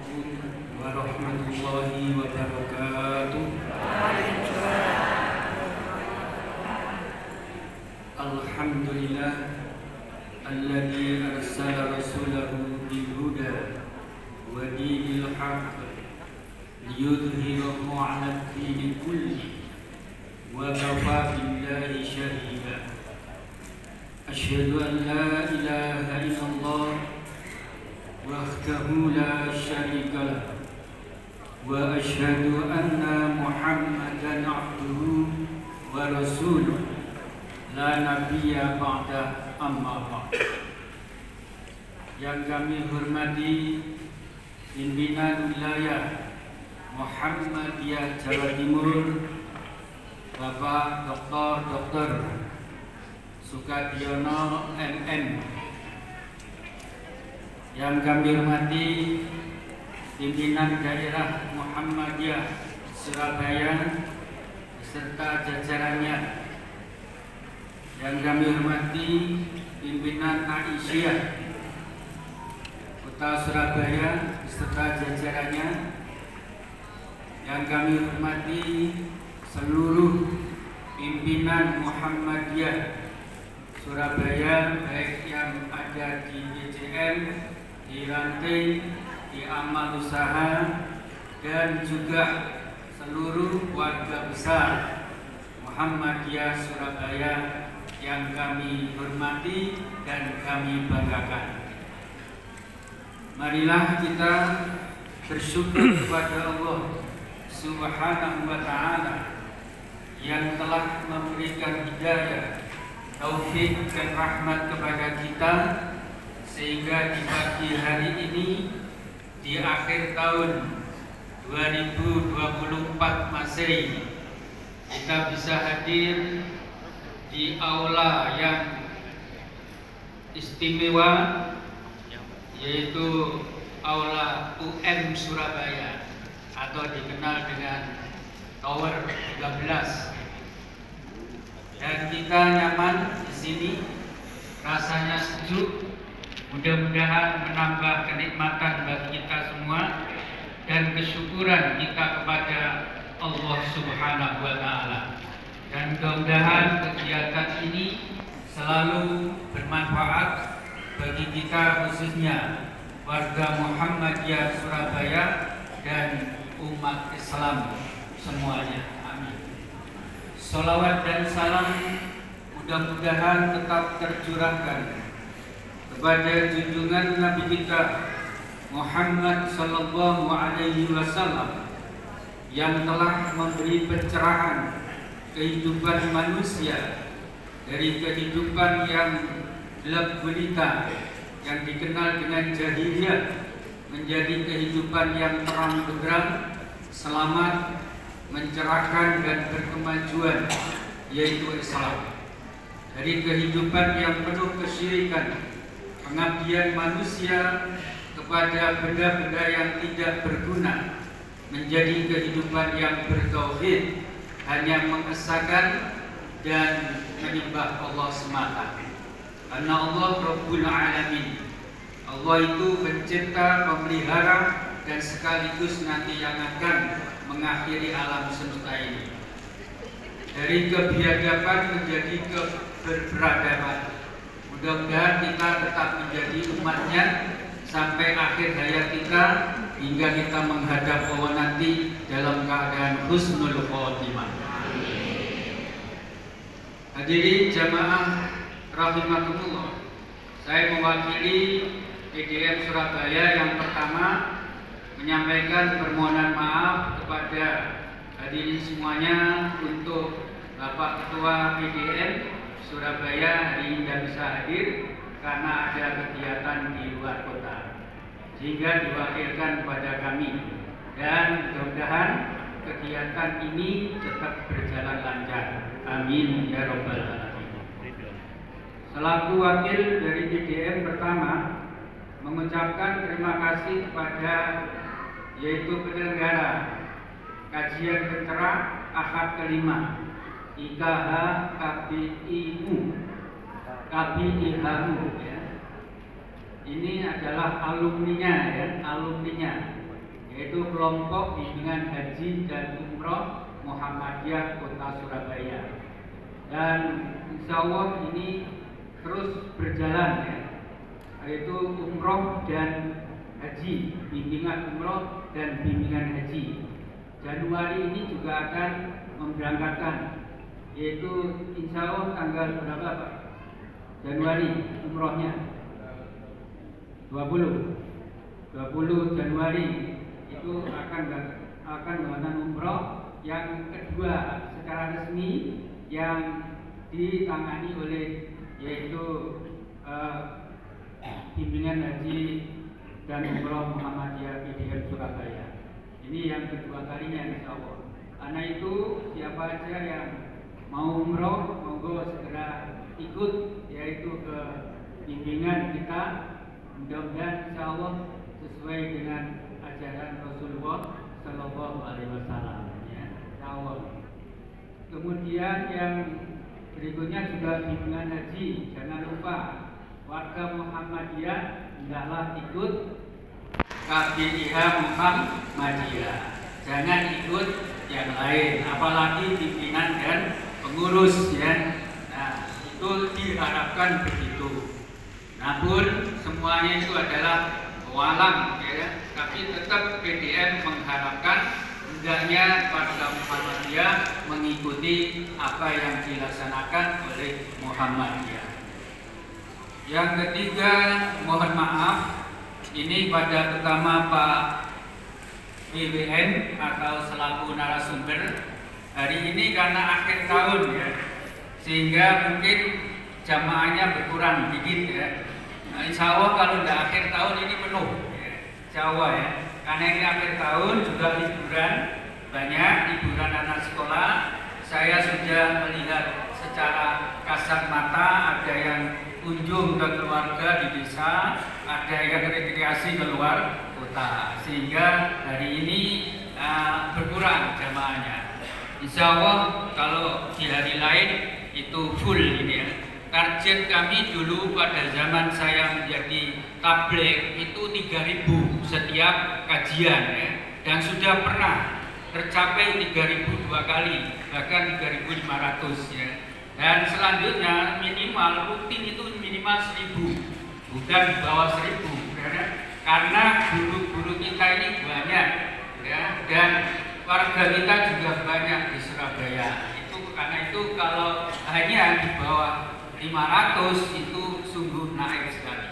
Assalamualaikum warahmatullahi wabarakatuh. Alhamdulillah alladzi arsala rasulahu bil huda wa dinil haqq liyudhhirahu 'ala ad-dini kulli wa kafa billahi shahida. Asyhadu an la ilaha illallah wahdahu la syarika lah wa asyhadu anna Muhammadan abduhu wa rasuluh la nabiyya ba'da amma ba'd. Yang kami hormati pimpinan wilayah Muhammadiyah Jawa Timur, Bapak Dr. Sukadiono MM. Yang kami hormati pimpinan daerah Muhammadiyah Surabaya beserta jajarannya. Yang kami hormati pimpinan Aisyah Kota Surabaya beserta jajarannya. Yang kami hormati seluruh pimpinan Muhammadiyah Surabaya, baik yang ada di DJM, di ranting, di amal usaha, dan juga seluruh warga besar Muhammadiyah Surabaya yang kami hormati dan kami banggakan. Marilah kita bersyukur kepada Allah Subhanahu wa Ta'ala yang telah memberikan hidayah, taufik dan rahmat kepada kita, sehingga di pagi hari ini di akhir tahun 2024 Masehi kita bisa hadir di aula yang istimewa, yaitu aula UM Surabaya atau dikenal dengan Tower 13. Dan kita nyaman di sini, rasanya sejuk. Mudah-mudahan menambah kenikmatan bagi kita semua dan kesyukuran kita kepada Allah Subhanahu wa Ta'ala. Dan mudah-mudahan kegiatan ini selalu bermanfaat bagi kita, khususnya warga Muhammadiyah Surabaya dan umat Islam semuanya. Amin. Salawat dan salam mudah-mudahan tetap tercurahkan kepada junjungan Nabi kita Muhammad sallallahu alaihi wasallam yang telah memberi pencerahan kehidupan manusia dari kehidupan yang gelap gulita yang dikenal dengan jahiliyah menjadi kehidupan yang terang benderang, selamat, mencerahkan dan berkemajuan, yaitu Islam. Dari kehidupan yang penuh kesyirikan, pengabdian manusia kepada benda-benda yang tidak berguna, menjadi kehidupan yang bertauhid, hanya mengesahkan dan menyembah Allah semata. Karena Allah Rabbul Alamin, Allah itu pencipta, pemelihara, dan sekaligus nanti yang akan mengakhiri alam semesta ini. Dari kebiadaban menjadi keberperadaban. Mudah-mudahan kita tetap menjadi umatnya sampai akhir hayat kita, hingga kita menghadap Allah nanti dalam keadaan husnul khotimah. Hadirin jamaah rahimakumullah, saya mewakili PDM Surabaya yang pertama menyampaikan permohonan maaf kepada hadirin semuanya untuk Bapak Ketua PDM Surabaya hari ini tidak bisa hadir karena ada kegiatan di luar kota, sehingga diwakilkan kepada kami, dan mudah-mudahan kegiatan ini tetap berjalan lancar. Amin ya Rabbal Alamin. Selaku wakil dari PDM pertama mengucapkan terima kasih kepada yaitu penyelenggara kajian pencerah Ahad kelima IKH KBIHU ya. Ini adalah alumninya ya, alumninya yaitu kelompok bimbingan haji dan umroh Muhammadiyah Kota Surabaya. Dan insya Allah ini terus berjalan ya, yaitu umroh dan haji, bimbingan umroh dan bimbingan haji. Januari ini juga akan memberangkatkan, yaitu insya Allah tanggal berapa Pak? Januari umrohnya 20 Januari itu akan melakukan umroh yang kedua secara resmi yang ditangani oleh yaitu bimbingan haji dan umroh Muhammadiyah PDM Surabaya. Ini yang kedua kalinya insya Allah. Karena itu siapa aja yang mau umroh monggo segera ikut yaitu ke bimbingan kita. Mudah-mudahan insya Allah sesuai dengan ajaran Rasulullah Shallallahu Alaihi Wasallam. Ya, insya Allah. Kemudian yang berikutnya juga bimbingan haji. Jangan lupa warga Muhammadiyah hendaklah ikut KBIH Muhammadiyah. Jangan ikut yang lain, apalagi pimpinan dan pengurus ya. Nah, itu diharapkan begitu. Namun semuanya itu adalah walang ya, tapi tetap PDM mengharapkan hendaknya warga Muhammadiyah mengikuti apa yang dilaksanakan oleh Muhammadiyah. Yang ketiga, mohon maaf, ini pada pertama Pak WWN atau selaku narasumber hari ini karena akhir tahun ya, sehingga mungkin jamaahnya berkurang dikit ya. Nah, insya Allah kalau udah akhir tahun ini penuh ya, insya Allah ya. Karena ini akhir tahun juga liburan, banyak liburan anak sekolah. Saya sudah melihat secara kasat mata ada yang kunjung ke keluarga di desa, ada yang rekreasi keluar kota, sehingga hari ini berkurang jamaahnya. Insya Allah kalau di hari lain itu full ini ya. Target kami dulu pada zaman saya menjadi tabligh itu 3.000 setiap kajian ya, dan sudah pernah tercapai 3.000 2 kali, bahkan 3.500 ya. Dan selanjutnya minimal rutin itu minimal 1.000, bukan di bawah 1.000 ya. Karena guru-guru kita ini banyak ya, dan warga kita juga banyak di Surabaya. Itu karena itu kalau hanya di bawah 500 itu sungguh naik sekali.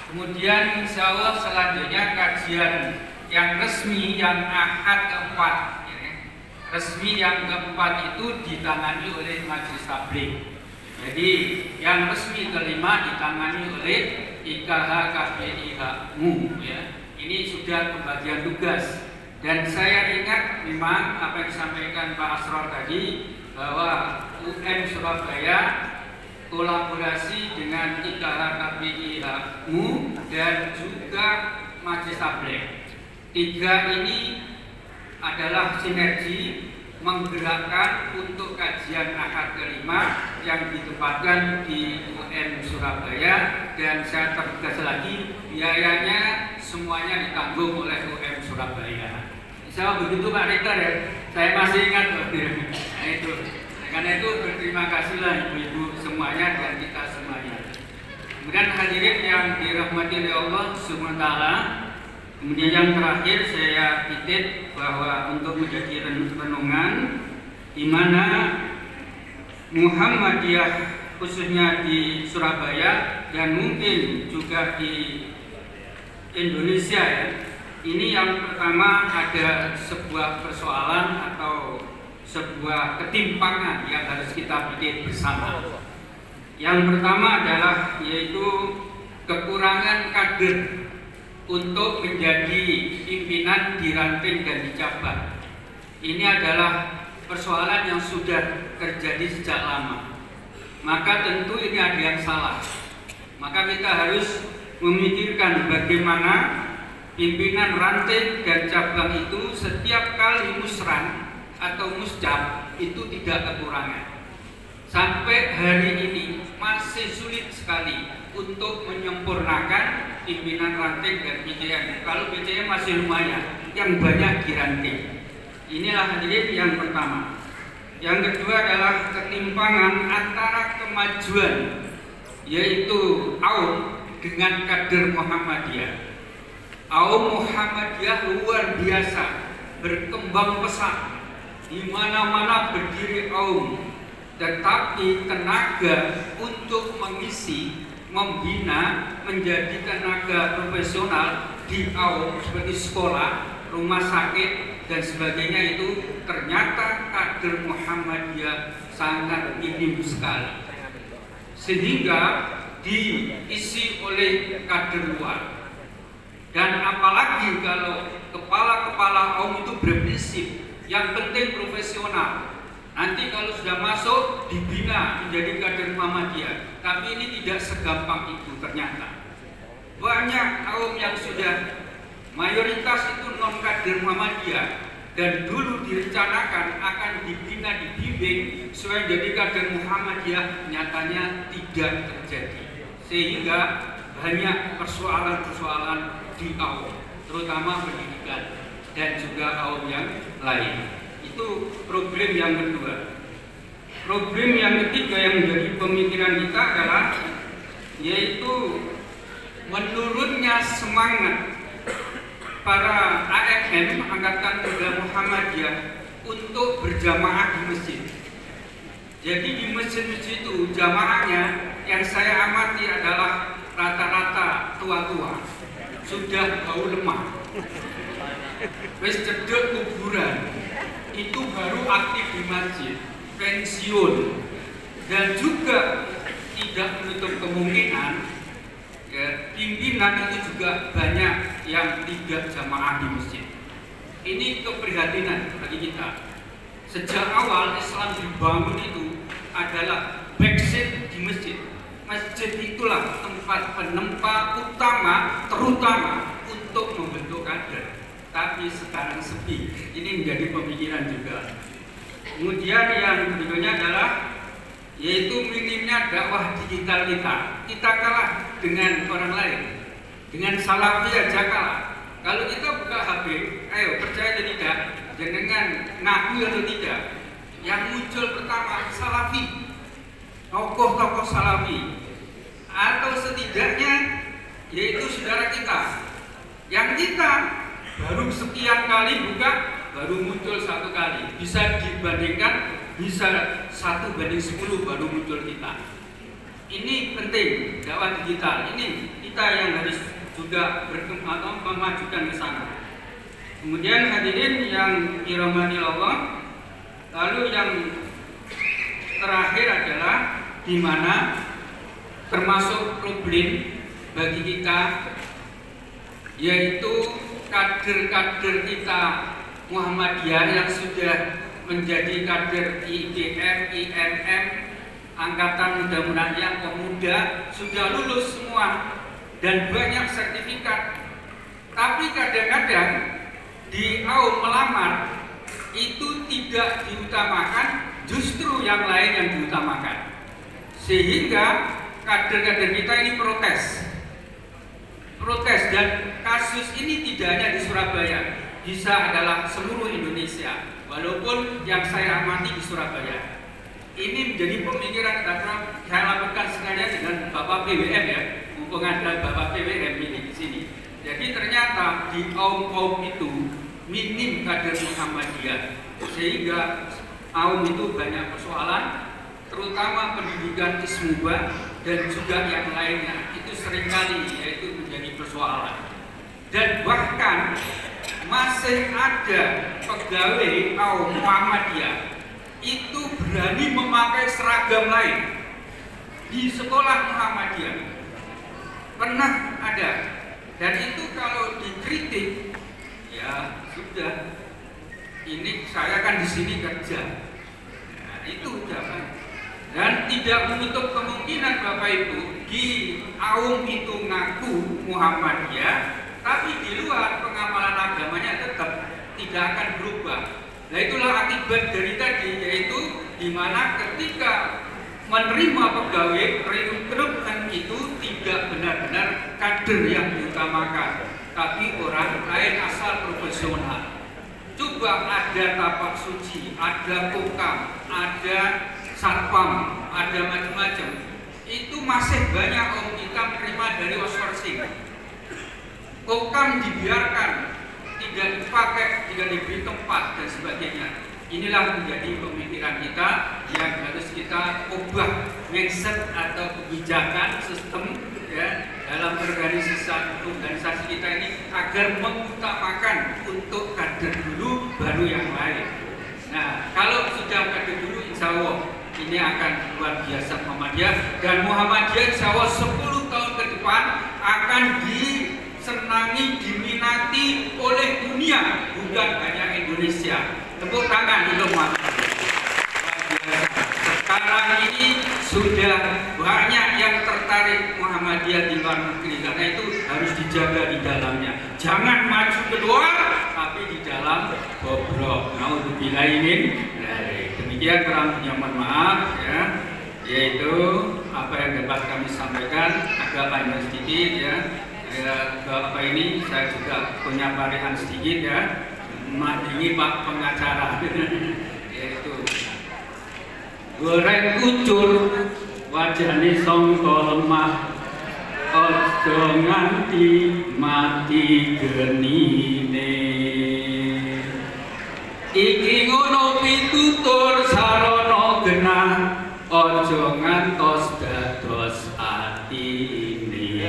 Kemudian insya Allah selanjutnya kajian yang resmi yang akad keempat ya. Resmi yang keempat itu ditangani oleh Majelis Tabligh. Jadi yang resmi kelima ditangani oleh IKH KBIH-MU ya. Ini sudah pembagian tugas. Dan saya ingat memang apa yang disampaikan Pak Asror tadi bahwa UM Surabaya kolaborasi dengan IKH KBIH-MU dan juga Majelis Tabligh. Tiga ini adalah sinergi menggerakkan untuk kajian akad kelima yang ditempatkan di UM Surabaya, dan saya tegas lagi biayanya semuanya ditanggung oleh UM Surabaya. Insya Allah begitu Pak Rektor ya, saya masih ingat nah, itu. Karena itu berterima kasihlah ibu-ibu semuanya dan kita semuanya. Kemudian hadirin yang dirahmati oleh Allah Subhanahu wa taala. Kemudian yang terakhir saya titip bahwa untuk menjadi renungan di mana Muhammadiyah khususnya di Surabaya dan mungkin juga di Indonesia ya. Ini yang pertama ada sebuah persoalan atau sebuah ketimpangan yang harus kita pikir bersama. Yang pertama adalah yaitu kekurangan kader untuk menjadi pimpinan di ranting dan di cabang. Ini adalah persoalan yang sudah terjadi sejak lama. Maka tentu ini ada yang salah. Maka kita harus memikirkan bagaimana pimpinan ranting dan cabang itu setiap kali musran atau musjab itu tidak kekurangan. Sampai hari ini masih sulit sekali untuk menyempurnakan pimpinan ranting dan PJM. Kalau PJM masih lumayan, yang banyak diranting. Inilah hadirin yang pertama. Yang kedua adalah ketimpangan antara kemajuan, yaitu Aum dengan kader Muhammadiyah. Aum Muhammadiyah luar biasa, berkembang pesat, di mana-mana berdiri Aum, tetapi tenaga untuk mengisi, membina, menjadi tenaga profesional di Aum seperti sekolah, rumah sakit dan sebagainya itu ternyata kader Muhammadiyah sangat minim sekali, sehingga diisi oleh kader luar. Dan apalagi kalau kepala-kepala Aum itu berprinsip yang penting profesional, nanti kalau sudah masuk dibina menjadi kader Muhammadiyah. Tapi ini tidak segampang itu ternyata. Banyak Aum yang sudah mayoritas itu non kader Muhammadiyah dan dulu direncanakan akan dibina, dibimbing supaya jadi kader Muhammadiyah, nyatanya tidak terjadi, sehingga banyak persoalan-persoalan di Aum, terutama pendidikan dan juga Aum yang lain. Itu problem yang kedua. Problem yang ketiga yang menjadi pemikiran kita adalah yaitu menurunnya semangat para AMM, Angkatan Muda Muhammadiyah, untuk berjamaah di masjid. Jadi di masjid-masjid itu jamaahnya yang saya amati adalah rata-rata tua-tua, sudah bau lemah, wis cedek kuburan, itu baru aktif di masjid, pensiun. Dan juga tidak menutup kemungkinan ya, pimpinan itu juga banyak yang tidak jamaah di masjid. Ini keprihatinan bagi kita. Sejak awal Islam dibangun itu adalah backseat di masjid. Masjid itulah tempat penempa utama, terutama untuk membentuk kader. Tapi sekarang sepi. Ini menjadi pemikiran juga. Kemudian yang berikutnya adalah yaitu minimnya dakwah digital kita. Kita kalah dengan orang lain, dengan salafi aja kalah. Kalau kita buka HP, ayo percaya atau tidak, jenengan ngaku atau tidak, yang muncul pertama salafi, tokoh-tokoh salafi, atau setidaknya yaitu saudara kita. Yang kita baru sekian kali buka, baru muncul satu kali. Bisa dibandingkan, bisa 1 banding 10 baru muncul kita. Ini penting, dakwah digital. Ini kita yang harus juga berkembang, memajukan ke sana. Kemudian hadirin yang dirahmati Allah, lalu yang terakhir adalah di mana termasuk problem bagi kita, yaitu kader-kader kita Muhammadiyah yang sudah menjadi kader IDM, IMM, Angkatan Muda Muhammadiyah, pemuda, sudah lulus semua dan banyak sertifikat. Tapi kadang-kadang di Aum melamar itu tidak diutamakan, justru yang lain yang diutamakan. Sehingga kader-kader kita ini protes. Dan kasus ini tidak hanya di Surabaya, bisa adalah seluruh Indonesia. Walaupun yang saya amati di Surabaya, ini menjadi pemikiran karena saya lakukan sengaja dengan Bapak PWM ya, mumpung ada Bapak PWM ini di sini. Jadi ternyata di Aum itu minim kader Muhammadiyah, sehingga Aum itu banyak persoalan, terutama pendidikan ismubah dan juga yang lainnya itu seringkali yaitu menjadi persoalan. Dan bahkan masih ada pegawai Aum Muhammadiyah itu berani memakai seragam lain di sekolah Muhammadiyah. Pernah ada. Dan itu kalau dikritik, ya sudah. Ini saya kan di sini kerja. Nah, itu jangan. Dan tidak menutup kemungkinan Bapak Ibu di Aum itu ngaku Muhammadiyah, tapi di luar pengamalan agamanya tetap tidak akan berubah. Nah itulah akibat dari tadi, yaitu dimana ketika menerima pegawai rekrutmen itu tidak benar-benar kader yang diutamakan, tapi orang lain asal profesional. Coba ada tapak suci, ada kokam, ada satpam, ada macam-macam. Itu masih banyak om kita menerima dari outsourcing. Kokam dibiarkan, tidak dipakai, tidak diberi tempat dan sebagainya. Inilah menjadi pemikiran kita yang harus kita ubah mindset atau kebijakan sistem ya dalam organisasi kita ini agar mengutamakan untuk kader dulu baru yang lain. Nah, kalau sudah kader dulu insya Allah ini akan luar biasa Muhammadiyah, dan Muhammadiyah insya Allah 10 tahun ke depan akan disenangi, diminati oleh dunia, bukan hanya Indonesia. Tepuk tangan untuk Muhammadiyah. Sekarang ini sudah banyak yang tertarik Muhammadiyah di luar negeri, karena itu harus dijaga di dalamnya. Jangan maju keluar, tapi di dalam bobrok. Naudzubillah min dzalik. Demikian kurang punya mohon maaf ya, yaitu apa yang dapat kami sampaikan agak panjang sedikit ya. Apa ini saya juga punya parihan sedikit ya. Madingi Pak pengacara yaitu goreng kucur wajane sangka lemah aja nganti mati genine iki ngono pitutur sarana genah aja ngantos dados atine.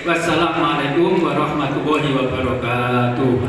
Wassalamualaikum warahmatullahi wabarakatuh.